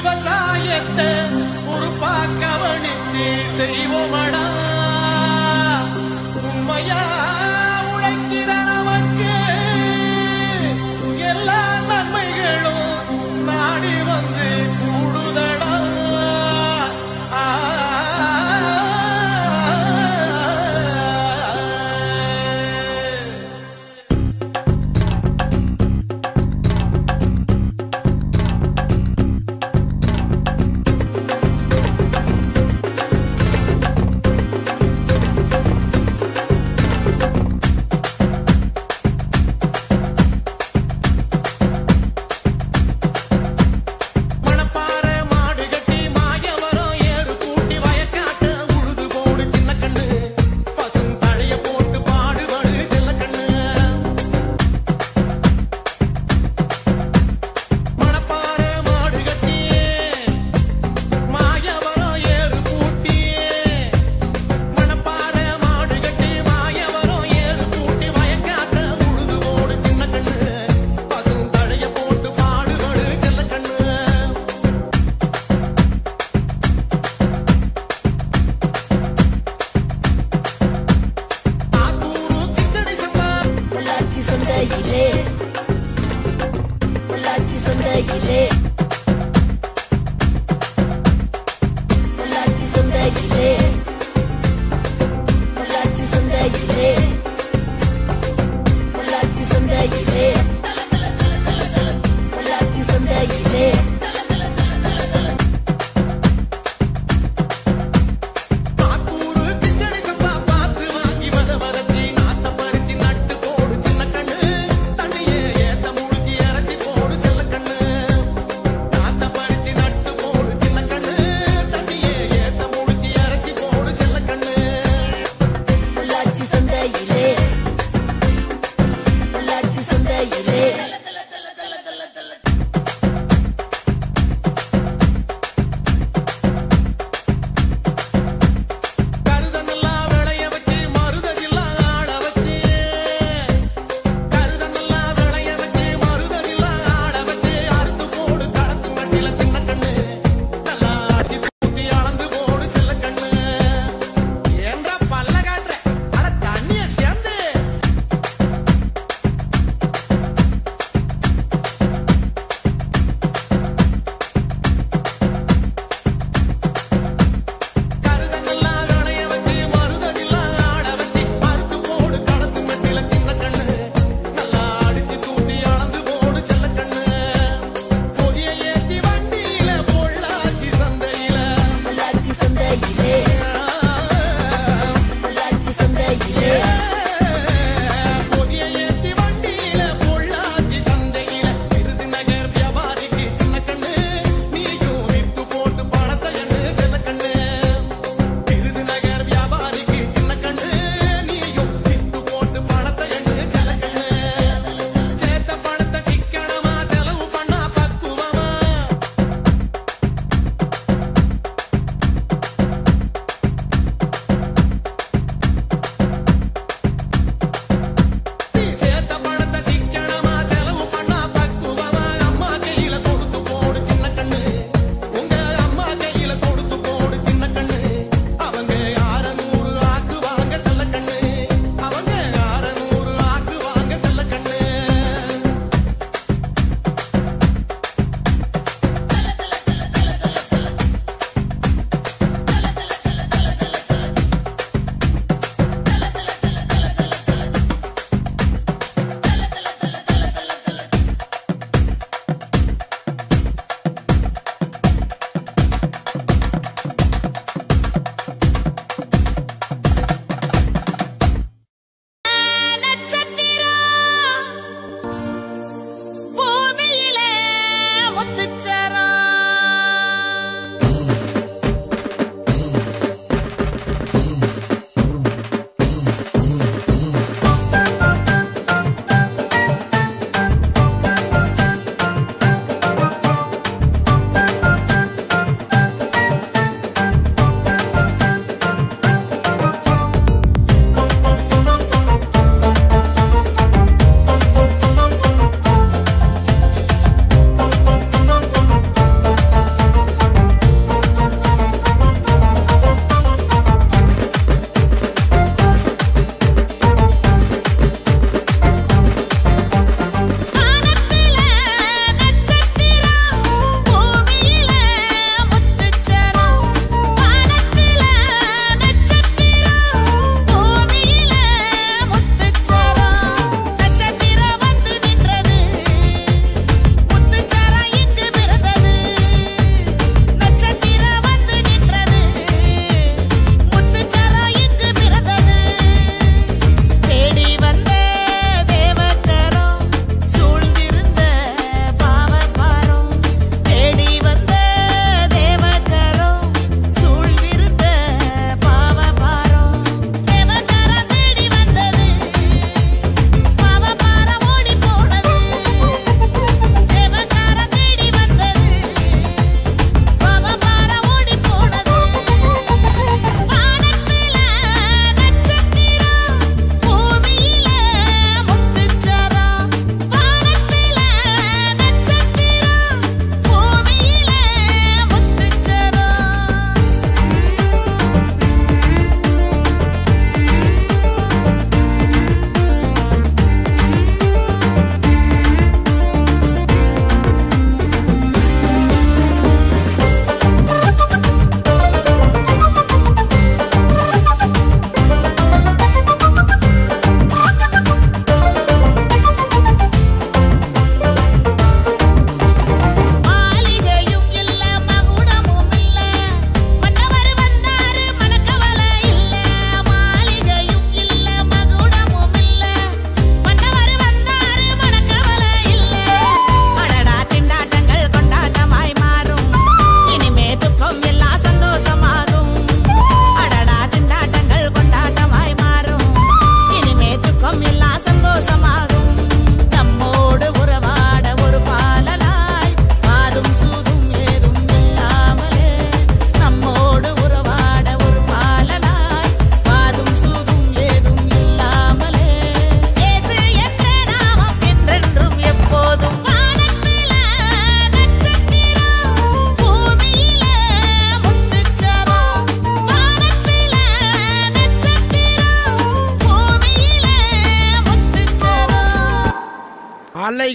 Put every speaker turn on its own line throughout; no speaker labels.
விவசாயத்தை பொறுப்பா கவனிச்சு செய்வோமடா. உண்மையா உழைக்கிற நமக்கு எல்லா நன்மைகளும் நாடி வந்து கூடுதடா.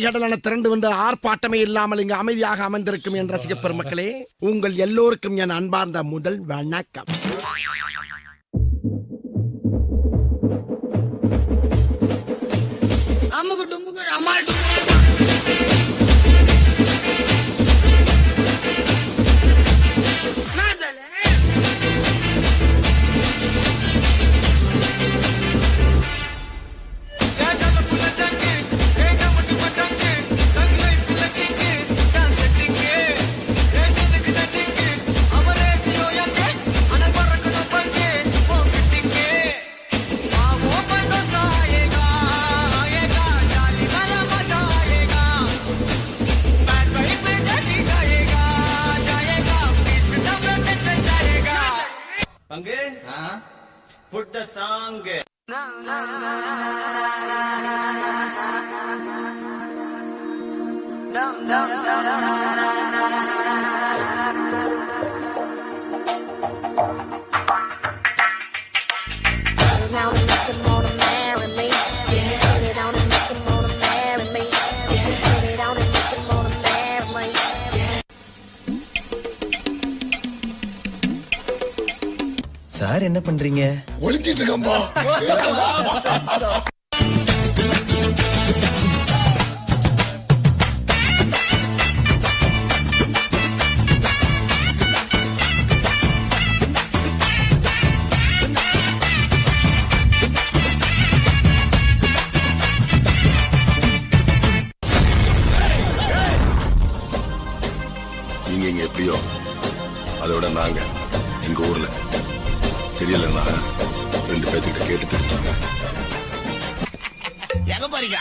திரளான திரண்டு வந்து ஆர்ப்பாட்டமே இல்லாமல் இங்கு அமைதியாக அமர்ந்திருக்கும் என் ரசிக பெருமக்களே, உங்கள் எல்லோருக்கும் என் அன்பார்ந்த முதல் வணக்கம்.
Put the song. No, no, no, no,
sir என்ன பண்றீங்க?
ஒளிஞ்சிட்டு இருக்கம்பா.
நீங்க இங்க எப்படியோ அதோட நாங்க எங்க ஊர்ல தெரியலன்னா 2 பேர்கிட்ட கேட்டு தெரிஞ்சாங்க.
எங்க போறீங்க?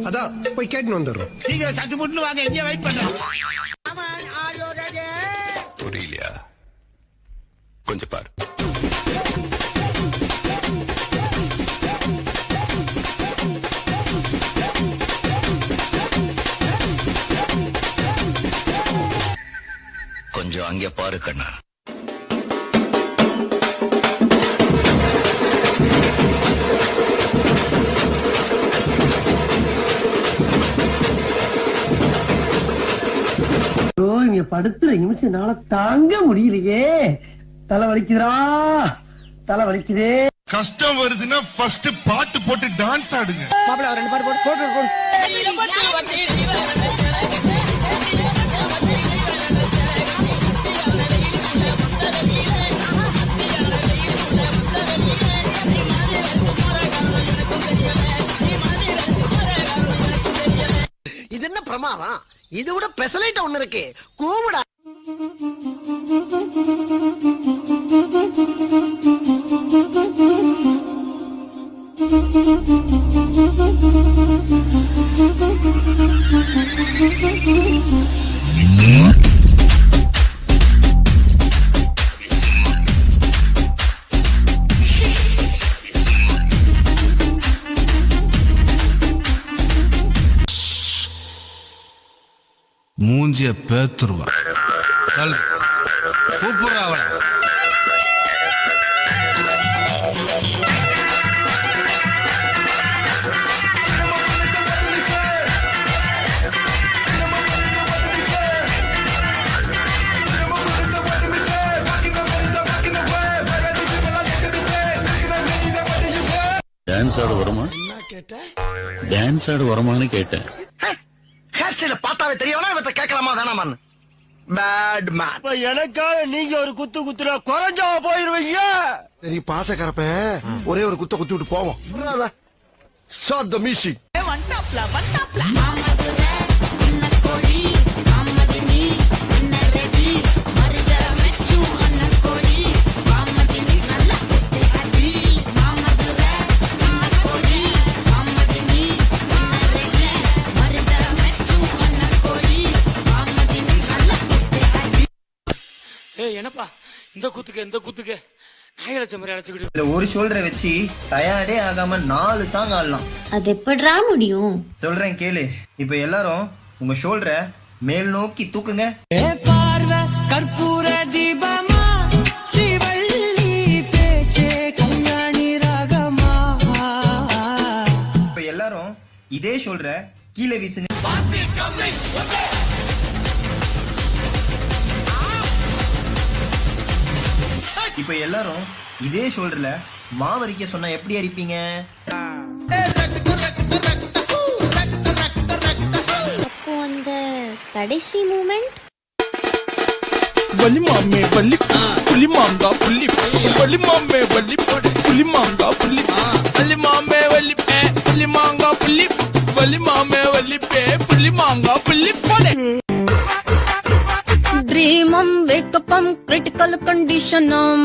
அதான் போய் கேட்டு வந்துடுறோம்.
நீங்க சட்டு முட்டு வாங்க, எங்க வெயிட் பண்றோம்.
புரியலையா? கொஞ்சம் பாரு.
கொஞ்சம் அங்கே பாரு கண்ணா.
இங்க படுத்துற நிமிஷம்னால தாங்க முடியலையே. தலை வலிக்குதுடா, தலை வலிக்குதே.
கஷ்டம் வருதுன்னா ஃபர்ஸ்ட் பாட்டு போட்டு டான்ஸ் ஆடுங்க.
மாப்பிள்ள 2 பாட்டு போட்டு
இது என்ன பிரமாதம்? இது விட பெசலைட் ஒண்ணு இருக்கு, கூவுடா.
மூஞ்சிய பேத்துருவா. கூப்பிடுறா அவள.
டான்ஸ் ஆட வருமா? டான்ஸ் ஆட வருமானு கேட்டேன்.
ஹேர்ஸ்டைல பார்த்தாவே தெரியவனா இவற்றை கேட்கலாமா வேணாமான்னு. Batman.
எனக்காக நீங்க ஒரு குத்து குத்துனா குறைஞ்சா போயிருவீங்க.
சரி பாசக்கரப்ப ஒரே ஒரு குத்த குத்தி விட்டு போவோம். Shut the music.
வண்டாப்ல வண்டாப்ல.
என்னப்பா இந்த குத்துக்கு நாயலட்ச மாதிரி அழைச்சுக்கிட்டு
ஒரு ஷோல்டரை வச்சு டயர்டே ஆகாம 4 சாங் ஆடலாம்.
அது எப்படிடா முடியும்?
சொல்றேன் கேளு. இப்ப எல்லாரும் உங்க ஷோல்டரை மேல் நோக்கி தூக்குங்க.
பார்வை கற்பூர தீபமா, ஸ்ரீவள்ளி பேச்சே கல்யாணி ராகமா.
இப்ப எல்லாரும் இதே ஷோல்டரை கீழே வீசுங்க. இப்ப எல்லாரும் இதே ஷோல்டர்ல மாவரிக்க சொன்னா எப்படி அரிப்பீங்க?
அப்போ அந்த கடைசி மூமெண்ட்
வலி மாமே வலி புலி மாங்கா புலி வலி மாமே வலி புலி மாங்கா புலி வலி மாமே வலி புலி மாங்கா புலி வலி மாமே வலி புலி மாங்கா புலி போலே.
Dream on, wake up on, critical condition on.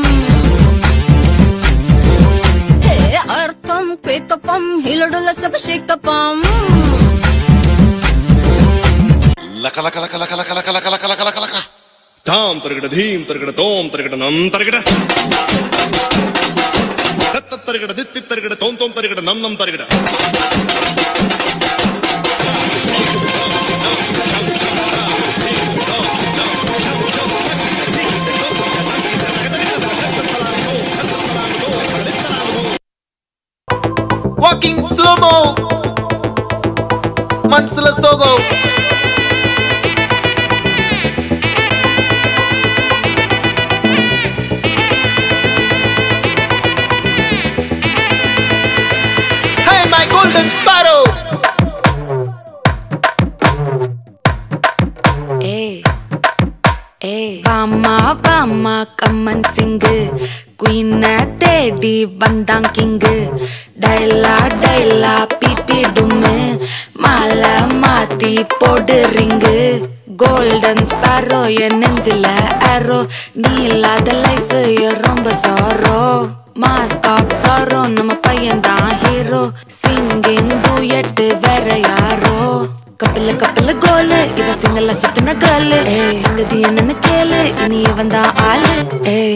Hey, earth on, wake up on, heal do la sab shake up on.
லக லக லக லக லக லக லக லக லக லக லக தாம் தரகட தீம் தரகட தோம் தரகட நம் தரகட தத்த தரகட தித்தி தரகட தோம் தோம் தரகட நம் நம் தரகட.
Walking slow-mo Mansala Sogo. Hey my golden sparrow.
Hey, hey, Vama Vama come and sing. Queen தேடி வந்தான் கிங்கு. டைலா டைலா பிபி டும்மு மாலை மாத்தி போடு ரிங்கு. கோல்டன் ஸ்பாரோ என் நெஞ்சில ஆரோ. நீ இல்லாத லைஃப் ரொம்ப சாரோ. மாஸ்க் ஆஃப் சாரோ நம்ம பையன்தான் ஹீரோ. சிங்கிங் டூயட் வேற யாரோ. கப்பல கப்பல கோலு இவ சிங்கல்ல சுத்தின கேளு. சங்கதி என்னன்னு கேளு இனி வந்தான் ஆளு.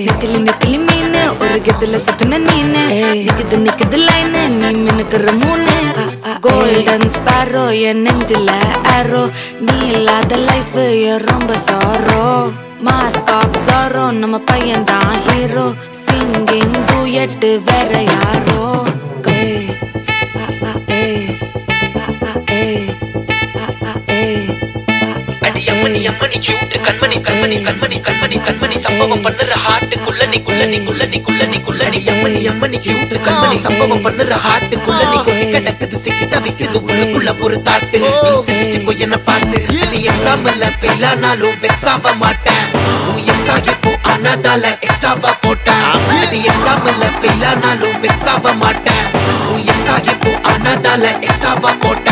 நிக்கலி நிக்கலி மீனு ஒரு கெத்துல சுத்தின நீனு. நிக்குது நிக்குது லைனு நீ மினுக்குற மூணு. கோல்டன் ஸ்பாரோ என் நெஞ்சில ஆரோ. நீ இல்லாத லைஃப் ரொம்ப சாரோ. மாஸ்க் ஆஃப் சாரோ நம்ம பையன்தான் ஹீரோ. சிங்கிங் டூயட் வேற யாரோ.
அம்மணி அம்மணி கியூட் கண்மணி கண்மணி கண்மணி கண்மணி கண்மணி சம்பவம் பண்ணுற ஹார்ட் குள்ளனி குள்ளனி குள்ளனி குள்ளனி குள்ளனி அம்மணி அம்மணி கியூட் கண்மணி சம்பவம் பண்ணுற ஹார்ட் குள்ளனி கொட்டி கிடக்குது சிக்கி தவிக்குது உள்ளுக்குள்ள ஒரு தாட்டு. நீ சிரிச்சுக்கோ என்ன பார்த்து. நீ எக்ஸாம்பிள் ஃபெயில் ஆனாலும் வெக்ஸ் ஆக மாட்டேன். உன் எக்ஸாம் இப்போ ஆனாதால எக்ஸ்ட்ராவா போட்டேன். நீ எக்ஸாம்பிள் ஃபெயில் ஆனாலும் வெக்ஸ் ஆக மாட்டேன். உன் எக்ஸாம் இப்போ ஆனாதால எக்ஸ்ட்ராவா போட்டேன்.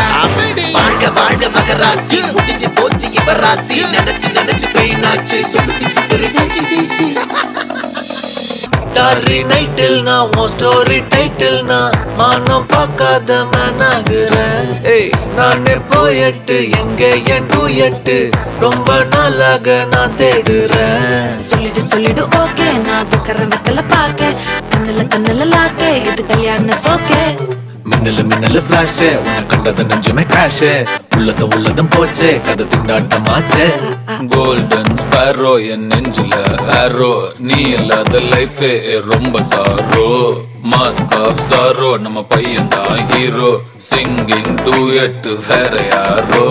வாழ்க வாழ்க மகராசி முடிஞ்சு போச்சு இவ ராசி. நினைச்சு நினைச்சு பெயினாச்சு சொல்லுடி சுந்தரி தேசி.
ஸ்டாரி நைட்டில் நான் உன் ஸ்டோரி டைட்டில் நான் மானம் பார்க்காத மேனாகிறேன். நானே போயட்டு எங்க என் டூயட்டு ரொம்ப நாளாக நான் தேடுறேன்.
சொல்லிடு சொல்லிடு ஓகே நான் வைக்கிற வெத்தல பாக்க. கண்ணுல கண்ணுல லாக்க இது கல்யாண சோக்கே.
மின்னலு மின்னலு ஃபிளாஷ் உன்னை கண்டது நெஞ்சுமே கிராஷ். உள்ளதும் உள்ளதும் போச்சே கதை திண்டாட்டமாச்சே. கோல்டன் ஸ்பாரோ என் நெஞ்சில ஆரோ. நீ இல்லாத லைஃப் ரொம்ப சாரோ. மாஸ்க் ஆஃப் சாரோ நம்ம பையன் தான் ஹீரோ. சிங்கிங் டூயட் வேற யாரோ.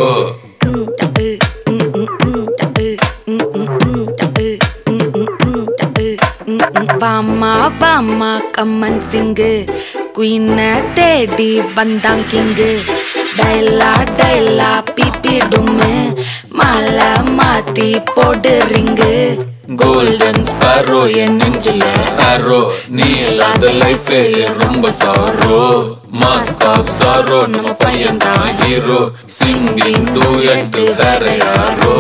வாமா வாமா கம்மன் சிங்கு. குயின தேடி வந்தான் கிங்கு. டைலா டைலா பிபி டும்மு மாலை மாத்தி போடு ரிங்கு.
கோல்டன் ஸ்பாரோ என் நெஞ்சில ஆரோ. நீ இல்லாத லைஃப் ரொம்ப சாரோ. மாஸ்க் ஆஃப் சாரோ நம்ம பையன் தான் ஹீரோ. சிங்கிங் டூயட் வேற யாரோ.